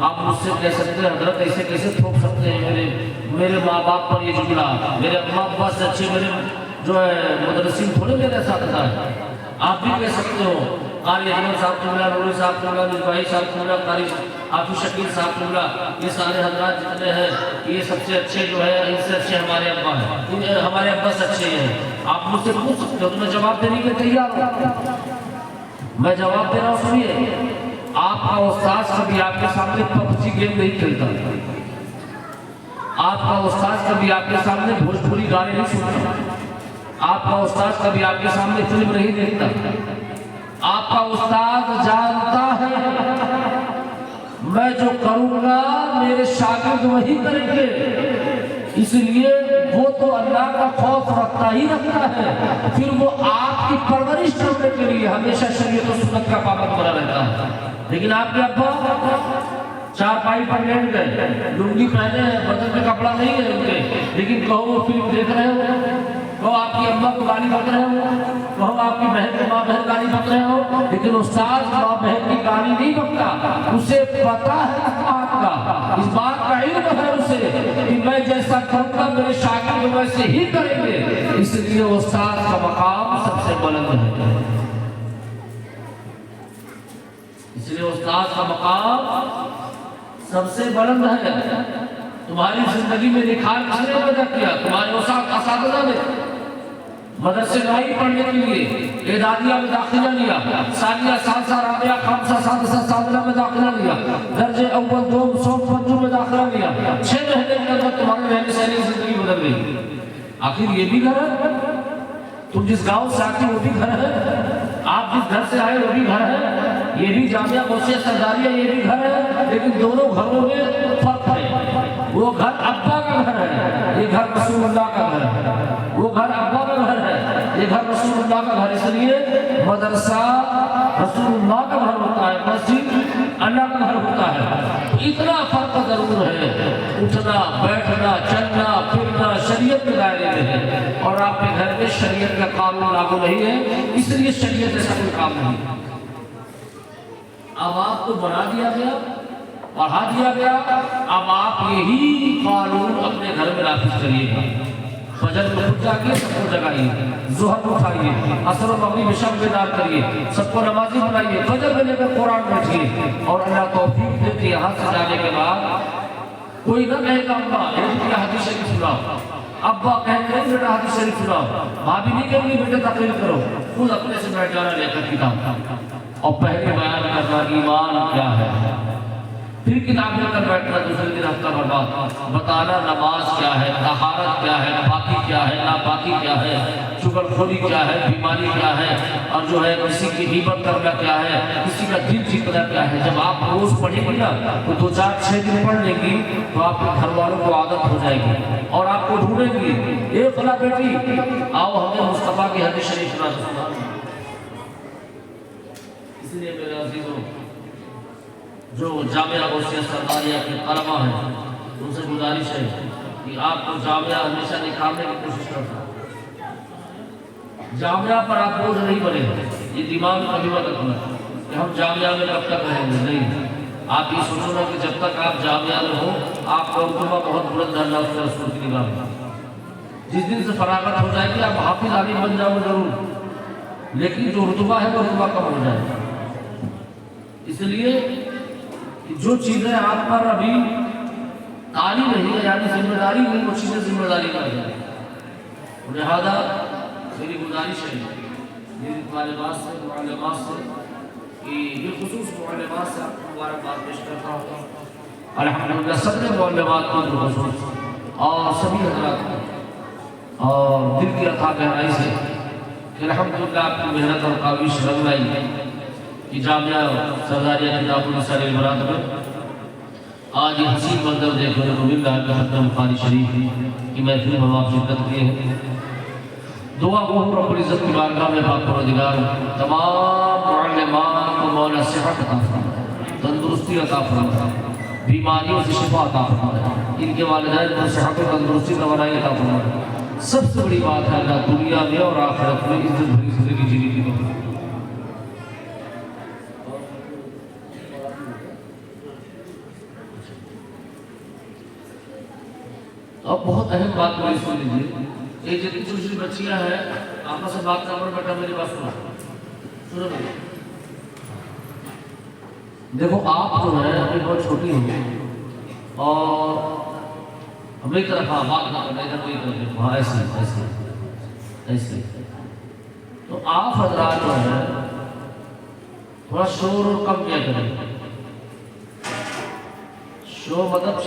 آپ مجھ سے کہہ سکتے ہیں حضرت ایسے کیسے تھوک سکتے ہیں میرے ماں باپ پر یہ جملہ، میرے اماں ابا سے اچھے میرے جو ہے مدرسین تھوڑے میرے ساتھ تھا۔ آپ بھی کہہ سکتے ہو قاری اجمل صاحب قبلہ، نوری صاحب قبلہ، مصباحی صاحب قبلہ، قاری حافظ شکیل صاحب قبلہ، یہ سارے حضرات جتنے ہیں یہ سب سے اچھے جو ہے، ان سے اچھے ہمارے ابا ہیں، ہمارے ابا سے اچھے ہیں۔ آپ مجھ سے پوچھ سکتے ہو تو میں جواب دینے کے تیار ہوں، میں جواب دے رہا ہوں۔ سنیے، آپ کا استاذ کبھی آپ کے سامنے پبجی گیم نہیں کھیلتا، آپ کا استاذ کبھی آپ کے سامنے بھوجپوری گانے نہیں سنتا، آپ کا استاذ کبھی آپ کے سامنے فلم نہیں دیکھتا، آپ کا استاذ جانتا ہے میں جو کروں گا میرے شاگرد وہی کریں گے، اس لیے وہ تو اللہ کا خوف رکھتا ہی رکھتا ہے، پھر وہ آپ کی پرورش کرنے کے لیے ہمیشہ شریعت و سنت کا پابند بنا رہتا ہے۔ لیکن آپ کے ابا چارپائی پر لیٹ گئے، لنگی پہنے ہیں، بدن میں کپڑا نہیں ہے ان کے، لیکن کہو وہ فلم دیکھ رہے ہو، کہو آپ کی اماں کو گالی بک رہے ہو، کہو آپ کی بہن کو ماں بہن گالی بک رہے ہو، لیکن استاد ماں بہن کی گالی نہیں بکتا، اسے پتا ہے اس بات کا علم ہے اسے کہ میں جیسا کروں گا میرے شاگرد ویسے ہی کریں گے، اس لیے استاد کا مقام سب سے بلند ہے، اس لیے استاد کا مقام سب سے بلند ہے۔ تمہاری زندگی میں نکھار کس نے پیدا کیا؟ تمہارے اساتذہ نے مدرسے لائی پڑھنے کے لیے، اعدادیہ میں داخلہ لیا، ثانیہ ثالثہ رابعہ خامسہ سادسہ سابعہ میں داخلہ لیا، درجے اول دوم سوم پنجم میں داخلہ لیا، 6 مہینے کے اندر تمہارے رہنے سہنے کی زندگی بدل گئی۔ آخر یہ بھی گھر ہے، تم جس گاؤں سے آتے وہ بھی گھر ہے، آپ جس گھر سے آئے وہ بھی گھر ہے، یہ بھی جامعہ غوثیہ سرداریہ یہ بھی گھر ہے، لیکن دونوں گھروں میں فرق ہے۔ وہ گھر ابا کا گھر ہے، یہ گھر رسول اللہ کا گھر ہے، وہ گھر ابا کا گھر ہے، یہ گھر رسول اللہ کا گھر، اس لیے مدرسہ رسول اللہ کا گھر ہوتا ہے، مسجد اللہ کا گھر ہوتا ہے۔ اتنا فرق ضرور ہے، اٹھنا بیٹھنا چلنا پھرنا شریعت کے دائرے میں ہے، اور آپ کے گھر میں شریعت کا قانون لاگو نہیں ہے، اس لیے شریعت ایسا کوئی کام نہیں۔ اب آپ کو بنا دیا گیا، پڑھا دیا گیا، اب آپ یہی قانون اپنے گھر میں نافذ کریے گا۔ فجر کو اٹھ جاگیے، سب کو جگائیے، ظہر کو اٹھائیے، عصر و مغرب عشاء بیدار کریے، سب کو نمازی بنائیے، فجر میں لے کر قرآن بیٹھیے، اور اللہ توفیق دے کے یہاں سے جانے کے بعد کوئی نہ کہے گا ابا یہ حدیث شریف سناؤ، ابا کہیں گے بیٹا حدیث شریف سناؤ، بھابھی نہیں کہیں گی بیٹا تقریر کرو، خود اپنے سے بیٹھ جانا لے کر کتاب، اور پہلے بیان کرنا ایمان کیا ہے، پھر کتاب لے کر بیٹھنا دوسرے دن ہفتہ برباد، بتانا نماز کیا ہے، طہارت کیا ہے، پاکی کیا ہے، ناپاکی کیا ہے، چغل خوری کیا ہے، بیماری کیا ہے، اور جو ہے کسی کی غیبت کرنا کیا ہے، کسی کا دل جیتنا کیا ہے۔ جب آپ روز پڑھیں گی نا تو 2-4-6 دن پڑھ لیں گی تو آپ کے گھر والوں کو عادت ہو جائے گی، اور آپ کو ڈھونڈیں گی، اے فلاں بیٹی آؤ ہمیں مصطفیٰ کی حدیث شریف سنا۔ اس لیے میرے عزیزوں، جو جامعہ غوثیہ سرداریہ کے طلبہ ہیں ان سے گزارش ہے کہ آپ کو جامعہ ہمیشہ نکھارنے کی کوشش کرتا ہے، جامعہ پر آپ بوجھ نہیں بنے، یہ دماغ میں کبھی مت رکھنا کہ ہم جامعہ میں کب تک رہیں گے، نہیں، آپ یہ سوچو نا کہ جب تک آپ جامعہ میں ہو آپ کا رتبہ بہت بلند ہے اللہ کے رسول کی نگاہ میں، جس دن سے فراغت ہو جائے گی آپ حافظ عالم بن جاؤ ضرور، لیکن جو رتبہ ہے وہ رتبہ کم ہو جائے گا۔ اس لیے جو چیزیں آپ پر ابھی تاری نہیں ہے یعنی ذمہ داری نہیں، وہ چیزیں ذمہ داری کا ہے، لہذا میری گزارش ہے میری طالبات سے معلمات سے کہ بالخصوص معلمات سے آپ کو مبارکباد پیش کرتا ہوں، الحمدللہ سب نے معلمات کو بالخصوص اور سبھی حضرات اور دل کی عطا گہرائی سے کہ الحمدللہ آپ کی محنت اور کاوش رنگ لائی کہ جامعہ سرداریہ کتاب النساء للمراد میں آج یہ حسین منظر دیکھنے کو مل رہا ہے کہ ختم بخاری شریف کی محفل میں آپ شرکت کیے ہیں۔ دعا گو رب العزت کی بارگاہ میں پاک پروردگار تمام معلمات کو مولا صحت عطا فرمائے، تندرستی عطا فرمائے، بیماریوں سے شفا عطا فرمائے، ان کے والدین کو صحت و تندرستی توانائی عطا فرمائے۔ سب سے بڑی بات ہے اللہ دنیا میں اور آخرت میں عزت بھری زندگی جینے کی توفیق۔ اب بہت اہم بات میری سن لیجیے. یہ جتنی چھوٹی چھوٹی بچیاں ہیں آپس سے بات کرو بیٹا میری بات سنو. سنو بیٹا دیکھو آپ جو ہے ابھی بہت چھوٹی ہو اور میری طرف ہاں بات نہ کرنا ادھر میری طرف دیکھو. ہاں ایسے ایسے ایسے. تو آپ حضرات جو ہے تھوڑا شور اور کم کیا کریں. شور مطلب